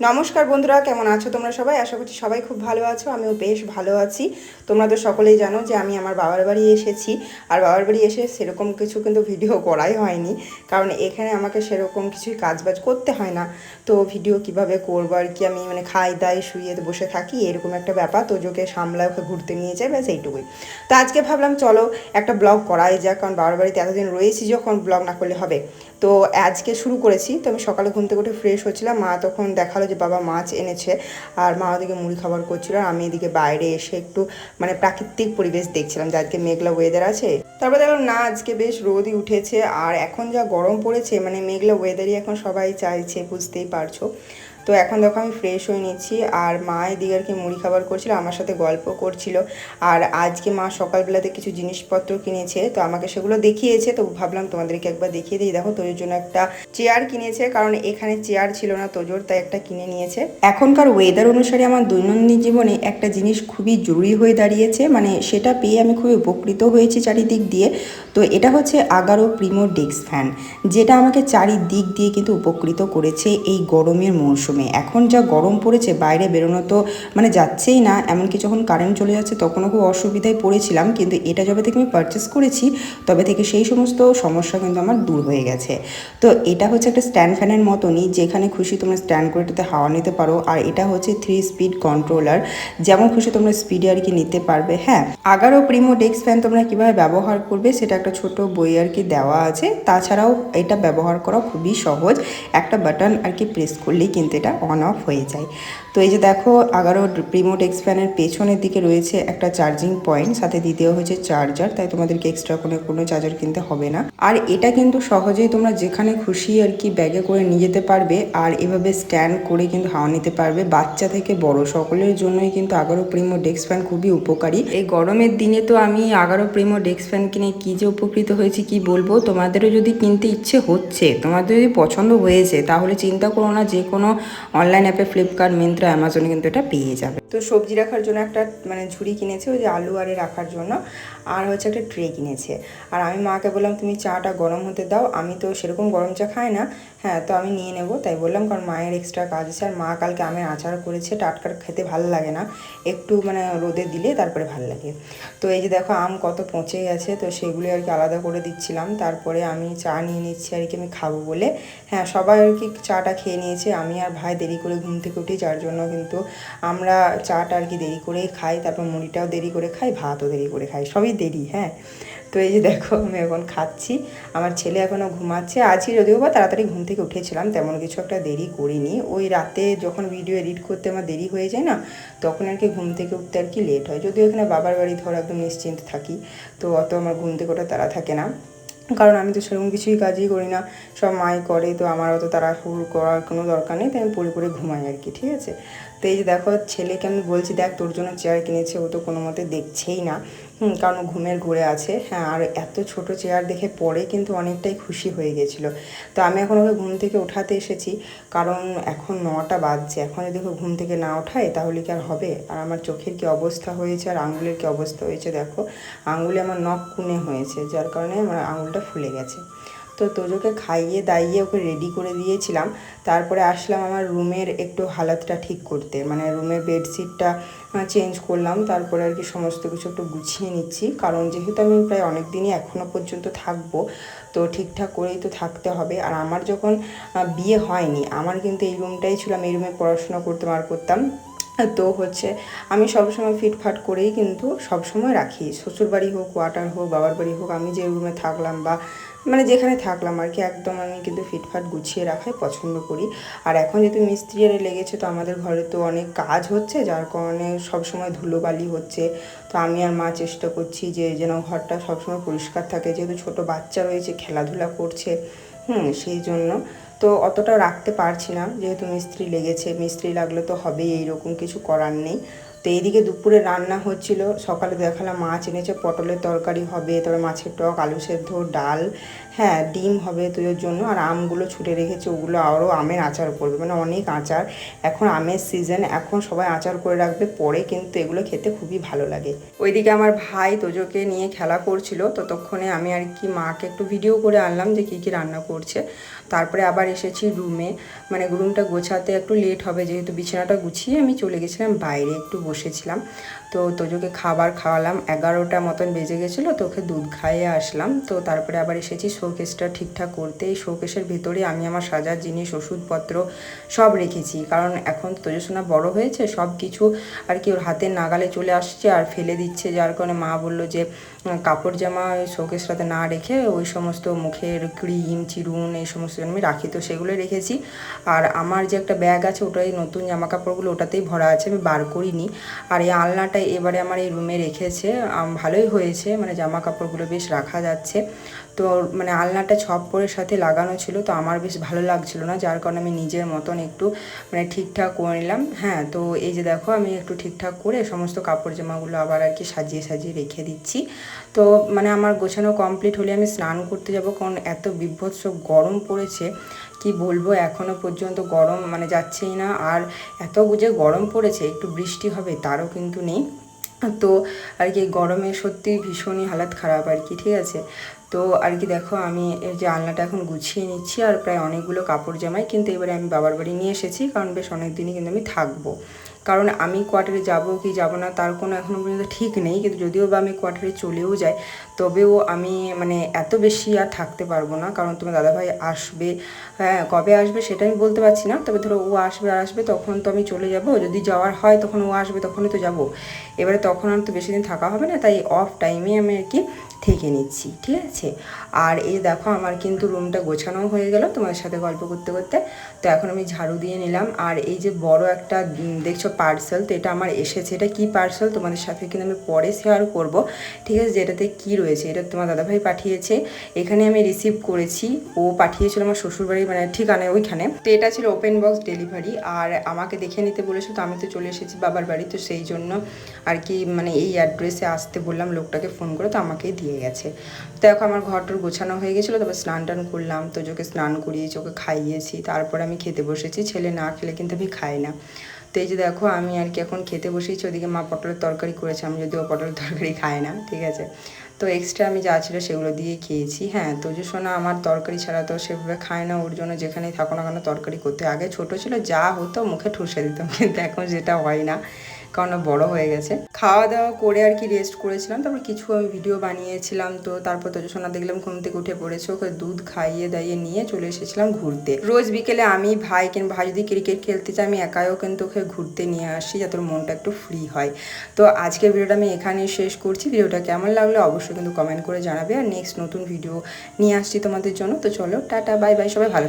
নমস্কার বন্ধুরা, কেমন আছো তোমরা সবাই? আশা করছি সবাই খুব ভালো আছো। আমিও বেশ ভালো আছি। তোমরা তো সকলেই জানো যে আমি আমার বাবার বাড়ি এসেছি। আর বাবার বাড়ি এসে সেরকম কিছু কিন্তু ভিডিও করাই হয়নি, কারণ এখানে আমাকে সেরকম কিছুই কাজবাজ করতে হয় না। তো ভিডিও কিভাবে করবো আর কি, আমি মানে খাই দাই শুয়ে বসে থাকি এরকম একটা ব্যাপার। তোজোকে সামলায়, ওকে ঘুরতে নিয়ে যায়, ব্যাস এইটুকুই। তো আজকে ভাবলাম চলো একটা ব্লগ করাই যাক, কারণ বাবার বাড়িতে এতদিন রয়েছি যখন, ব্লগ না করলে হবে। তো আজকে শুরু করেছি। তো আমি সকালে ঘুম থেকে উঠে ফ্রেশ হচ্ছিলাম, মা তখন দেখালো যে বাবা মাছ এনেছে, আর মা ওদিকে মুড়ি খাবার করছিল, আর আমি এদিকে বাইরে এসে একটু মানে প্রাকৃতিক পরিবেশ দেখছিলাম যে আজকে মেঘলা ওয়েদার আছে। তারপর দেখলাম না, আজকে বেশ রোদই উঠেছে, আর এখন যা গরম পড়েছে মানে মেঘলা ওয়েদারই এখন সবাই চাইছে, বুঝতেই পারছো। তো এখন দেখো আমি ফ্রেশ হয়ে নিচ্ছি, আর মা এদিকে আর কি মুড়ি খাবার করছিল, আমার সাথে গল্প করছিল। আর আজকে মা সকালবেলাতে কিছু জিনিসপত্র কিনেছে, তো আমাকে সেগুলো দেখিয়েছে, তো ভাবলাম তোমাদেরকে একবার দেখিয়ে দিই। দেখো তোজোর জন্য একটা চেয়ার কিনেছে, কারণ এখানে চেয়ার ছিল না তোজোর, তাই একটা কিনে নিয়েছে। এখনকার ওয়েদার অনুসারে আমার দৈনন্দিন জীবনে একটা জিনিস খুবই জরুরি হয়ে দাঁড়িয়েছে, মানে সেটা পেয়ে আমি খুবই উপকৃত হয়েছি চারিদিক দিয়ে। তো এটা হচ্ছে আগারো প্রিমো ডেস্ক ফ্যান, যেটা আমাকে চারিদিক দিয়ে কিন্তু উপকৃত করেছে এই গরমের মরশুমে। এখন যা গরম পড়েছে, বাইরে বেরোনো তো মানে যাচ্ছেই না, এমনকি যখন কারেন্ট চলে যাচ্ছে তখনও খুব অসুবিধায় পড়েছিলাম, কিন্তু এটা যবে থেকে আমি পারচেস করেছি তবে থেকে সেই সমস্ত সমস্যা কিন্তু আমার দূর হয়ে গেছে। তো এটা হচ্ছে একটা স্ট্যান্ড ফ্যানের মতনই, যেখানে খুশি তোমরা স্ট্যান্ড করে এটাতে হাওয়া নিতে পারো। আর এটা হচ্ছে 3 স্পিড কন্ট্রোলার, যেমন খুশি তোমরা স্পিডে আর কি নিতে পারবে। হ্যাঁ, আগারো প্রিমো ডেস্ক ফ্যান তোমরা কীভাবে ব্যবহার করবে সেটা একটা ছোট বই আর কি দেওয়া আছে। তাছাড়াও এটা ব্যবহার করা খুবই সহজ, একটা বাটন আর কি প্রেস করলেই কিন্তু এটা অন অফ হয়ে যায়। তো এই যে দেখো, আগারো প্রিমো ডেস্ক ফ্যানের পেছনের দিকে রয়েছে একটা চার্জিং পয়েন্ট, সাথে দ্বিতীয় হচ্ছে চার্জার, তাই তোমাদেরকে এক্সট্রা কোনো চার্জার কিনতে হবে না। আর এটা কিন্তু সহজেই তোমরা যেখানে খুশি আর কি ব্যাগে করে নিয়ে যেতে পারবে, আর এভাবে স্ট্যান্ড করে কিন্তু হাওয়া নিতে পারবে। বাচ্চা থেকে বড় সকলের জন্যই কিন্তু আগারো প্রিমো ডেস্ক ফ্যান খুবই উপকারী। এই গরমের দিনে তো আমি আগারো প্রিমো ডেস্ক ফ্যান কিনে কী যে উপকৃত হয়েছি কি বলবো। তোমাদেরও যদি কিনতে ইচ্ছে হচ্ছে, তোমাদের যদি পছন্দ হয়েছে, তাহলে চিন্তা করো না, যে কোনো অনলাইন অ্যাপে ফ্লিপকার্ট, মিন্ত্রা, অ্যামাজনে কিন্তু এটা পেয়ে যাবে। তো সবজি রাখার জন্য একটা মানে ঝুড়ি কিনেছে, ওই যে আলু আরে রাখার জন্য, আর হচ্ছে একটা ট্রে কিনেছে। আর আমি মাকে বললাম তুমি চাটা গরম হতে দাও, আমি তো সেরকম গরম চা খাই না। হ্যাঁ, তো আমি নিয়ে নেবো তাই বললাম, কারণ মায়ের এক্সট্রা কাজ আছে। আর মা কালকে আমের আচার করেছে, টাটকা খেতে ভালো লাগে না, একটু মানে রোদে দিলে তারপরে ভালো লাগে। তো এই যে দেখো আম কত পচে গেছে, তো সেগুলি আর কি আলাদা করে দিচ্ছিলাম। তারপরে আমি চা নিয়ে নিচ্ছি আর কি, আমি খাবো বলে। হ্যাঁ, সবাই আর কি চাটা খেয়ে নিয়েছে, আমি আর ভাই দেরি করে ঘুম থেকে উঠি, যার জন্য কিন্তু আমরা চাটা আর কি দেরি করেই খাই। তারপর মুড়িটাও দেরি করে খাই, ভাতও দেরি করে খাই, সবই দেরি। হ্যাঁ, তো এই যে দেখো আমি এখন খাচ্ছি, আমার ছেলে এখনও ঘুমাচ্ছে। আজকে যদিও বা তাড়াতাড়ি ঘুম থেকে উঠেছিলাম, তেমন কিছু একটা দেরি করিনি। ওই রাতে যখন ভিডিও এডিট করতে আমার দেরি হয়ে যায় না, তখন আর কি ঘুম থেকে উঠতে আর কি লেট হয়। যদিও এখানে বাবার বাড়ি ধর একদম নিশ্চিন্ত থাকি, তো অত আমার ঘুম থেকে ওটা তাড়া থাকে না, কারণ আমি তো সেরকম কিছুই কাজই করি না, সব মাই করে। তো আমার অত তাড়াহুড়ো করার কোনো দরকার নেই, তাই আমি পড়ে পড়ে ঘুমাই আর কি, ঠিক আছে। তো এই যে দেখো ছেলেকে আমি বলছি দেখ তোর জন্য চেয়ার কিনেছে, ও তো কোনো মতে দেখছেই না, কারণ ঘুমের ঘুরে আছে। হ্যাঁ, আর এত ছোট চেয়ার দেখে পরে কিন্তু অনেকটাই খুশি হয়ে গেছিলো। তো আমি এখন ওকে ঘুম থেকে ওঠাতে এসেছি, কারণ এখন 9টা বাজছে। এখন যদি ওকে ঘুম থেকে না ওঠায় তাহলে কি আর হবে? আর আমার চোখের কী অবস্থা হয়েছে, আর আঙুলের কী অবস্থা হয়েছে দেখো, আঙুলে আমার নখ কুনে হয়েছে, যার কারণে আমার আঙুলটা ফুলে গেছে। তো তোজোকে খাইয়ে দাইয়ে ওকে রেডি করে দিয়েছিলাম। তারপরে আসলাম আমার রুমের একটু হালাতটা ঠিক করতে, মানে রুমের বেডশিটটা চেঞ্জ করলাম। তারপরে আর কি সমস্ত কিছু একটু গুছিয়ে নিচ্ছি, কারণ যেহেতু আমি প্রায় অনেক দিনই এখনও পর্যন্ত থাকবো, তো ঠিকঠাক করেই তো থাকতে হবে। আর আমার যখন বিয়ে হয়নি, আমার কিন্তু এই রুমটাই ছিল, আমি এই রুমে পড়াশোনা করতাম। তো হচ্ছে আমি সবসময় ফিটফাট করেই কিন্তু সবসময় রাখি, শ্বশুরবাড়ি হোক, কোয়ার্টার হোক, বাবার বাড়ি হোক, আমি যে রুমে থাকলাম বা মানে যেখানে থাকলাম আর কি, একদম আমি কিন্তু ফিটফাট গুছিয়ে রাখাই পছন্দ করি। আর এখন যেহেতু মিস্ত্রিরা লেগেছে, তো আমাদের ঘরে তো অনেক কাজ হচ্ছে, যার কারণে সবসময় ধুলোবালি হচ্ছে। তো আমি আর মা চেষ্টা করছি যে যেন ঘরটা সবসময় পরিষ্কার থাকে, যেহেতু ছোটো বাচ্চা রয়েছে, খেলাধুলা করছে, সেই জন্য। তো অতটা রাখতে পারছি না, যেহেতু মিস্ত্রি লেগেছে, মিস্ত্রি লাগলে তো হবেই, এইরকম কিছু করার নেই। তো এইদিকে দুপুরে রান্না হচ্ছিল। সকালে দেখালাম মাছ এনেছে, পটলের তরকারি হবে, তবে মাছের টক, আলু সেদ্ধ, ডাল, হ্যাঁ ডিম হবে তোদের জন্য। আর আমগুলো ছুটে রেখেছে, ওগুলো আরও আমের আচার করবে, মানে অনেক আচার। এখন আমের সিজন, এখন সবাই আচার করে রাখবে, পরে কিন্তু এগুলো খেতে খুবই ভালো লাগে। ওইদিকে আমার ভাই তোজোকে নিয়ে খেলা করছিল, ততক্ষণে আমি আর কি মাকে একটু ভিডিও করে আনলাম যে কী কী রান্না করছে। তারপরে আবার এসেছি রুমে, মানে রুমটা গোছাতে একটু লেট হবে, যেহেতু বিছানাটা গুছিয়ে আমি চলে গেছিলাম বাইরে, একটু বসেছিলাম। তো তোজোকে খাবার খাওয়ালাম, 11টা মতন বেজে গেছিলো, তো ওকে দুধ খাইয়ে আসলাম। তো তারপরে আবার এসেছি শোকেসটা ঠিকঠাক করতে। এই শোকেসের ভেতরে আমি আমার সাজার জিনিস, ওষুধপত্র সব রেখেছি, কারণ এখন তোজোসোনা বড় হয়েছে, সব কিছু আর কি ওর হাতের নাগালে চলে আসছে আর ফেলে দিচ্ছে, যার কারণে মা বললো যে কাপড় জামা ওই শোকেসটাতে না রেখে ওই সমস্ত মুখের ক্রিম, চিরুন এই সমস্ত আমি রাখি, তো সেগুলোই রেখেছি। আর আমার যে একটা ব্যাগ আছে, ওটাই নতুন জামা কাপড়গুলো ওটাতেই ভরা আছে, আমি বার করিনি। আর এই আলনাটা এবারে আমার এই রুমে রেখেছে, ভালোই হয়েছে, মানে জামা কাপড়গুলো বেশ রাখা যাচ্ছে। তো মানে আলনাটা ছপ্পরের সাথে লাগানো ছিল, তো আমার বেশ ভালো লাগছিল না, যার কারণে আমি নিজের মতন একটু মানে ঠিকঠাক করে নিলাম। হ্যাঁ, তো এই যে দেখো আমি একটু ঠিকঠাক করে সমস্ত কাপড় জামাগুলো আবার আর কি সাজিয়ে সাজিয়ে রেখে দিচ্ছি। তো মানে আমার গোছানো কমপ্লিট হলে আমি স্নান করতে যাব, কারণ এত বিভৎস গরম পড়েছে কি বলবো, এখনও পর্যন্ত গরম মানে যাচ্ছেই না। আর এত যে গরম পড়েছে, একটু বৃষ্টি হবে তারও কিন্তু নেই। তো আর কি গরমে সত্যি ভীষণই হালাত খারাপ আর কি, ঠিক আছে। তো আর কি দেখো আমি এই যে আলনাটা এখন গুছিয়ে নিচ্ছি, আর প্রায় অনেকগুলো কাপড় জামাই কিন্তু এবারে আমি বাবার বাড়ি নিয়ে এসেছি, কারণ বেশ অনেক দিনই কিন্তু আমি থাকবো। কারণ আমি কোয়ার্টারে যাব কি যাব না তার কোনো এখনও পর্যন্ত ঠিক নেই, কিন্তু যদিও বা আমি কোয়ার্টারে চলেও যাই, তবেও আমি মানে এত বেশি আর থাকতে পারবো না, কারণ তোমার দাদাভাই আসবে। হ্যাঁ, কবে আসবে সেটা আমি বলতে পারছি না, তবে ধরো ও আসবে তখন তো আমি চলে যাব, যদি যাওয়ার হয় তখন ও আসবে, তখনই তো যাব। এবারে তখন আর তো বেশি দিন থাকা হবে না, তাই অফ টাইমে আমি আর কি থেকে নিচ্ছি, ঠিক আছে। আর এই দেখো আমার কিন্তু রুমটা গোছানো হয়ে গেল তোমাদের সাথে গল্প করতে করতে। তো এখন আমি ঝাড়ু দিয়ে নিলাম। আর এই যে বড় একটা দেখছো পার্সেল, তো এটা আমার এসেছে, এটা কি পার্সেল তোমাদের সাথে কিন্তু আমি পরে শেয়ার করব, ঠিক আছে, যে এটাতে কী রয়েছে। এটা তোমার দাদাভাই পাঠিয়েছে, এখানে আমি রিসিভ করেছি, ও পাঠিয়েছিল আমার শ্বশুরবাড়ি মানে ঠিকানায় ওইখানে। তো এটা ছিল ওপেন বক্স ডেলিভারি, আর আমাকে দেখে নিতে বলেছো, তো আমি তো চলে এসেছি বাবার বাড়ি, তো সেই জন্য আর কি মানে এই অ্যাড্রেসে আসতে বললাম লোকটাকে ফোন করে, তো আমাকেই দিয়ে গেছে। তো এখন আমার ঘরটার গোছানো হয়ে গেছিলো, তারপর স্নান টান করলাম, তো ওকে স্নান করিয়েছি, ওকে খাইয়েছি, তারপর আমি খেতে বসেছি। ছেলে না খেলে কিন্তু আমি খাই না। তো এই যে দেখো আমি আর কি এখন খেতে বসেছি, ওদিকে মা পটলের তরকারি করেছে, আমি যদিও পটলের তরকারি খাই না, ঠিক আছে। তো এক্সট্রা আমি যা ছিল সেগুলো দিয়ে খেয়েছি। হ্যাঁ, তোজো সোনা আমার তরকারি ছাড়া তো সেভাবে খায় না, ওর জন্য যেখানেই থাকো না কেন তরকারি করতে, আগে ছোটো ছিল যা হতো মুখে ঠুসে দিতাম, কিন্তু এখন যেটা হয় না, কারণ বড় হয়ে গেছে। খাওয়া দাওয়া করে আর কি রেস্ট করেছিলাম, তারপর কিছু আমি ভিডিও বানিয়েছিলাম। তো তারপর তোজো সোনা দেখলাম ঘুম থেকে উঠে পড়েছে, ওকে দুধ খাইয়ে দাইয়ে নিয়ে চলে এসেছিলাম ঘুরতে। রোজ বিকেলে আমি ভাই কিংবা ভাই যদি ক্রিকেট খেলতে চাই, আমি একাও কিন্তু ওকে ঘুরতে নিয়ে আসি, যাতে ওর মনটা একটু ফ্রি হয়। তো আজকের ভিডিওটা আমি এখানেই শেষ করছি। ভিডিওটা কেমন লাগলো অবশ্যই কিন্তু কমেন্ট করে জানাবে, আর নেক্সট নতুন ভিডিও নিয়ে আসছি তোমাদের জন্য। তো চলো টাটা, বাই বাই, সবাই ভালো।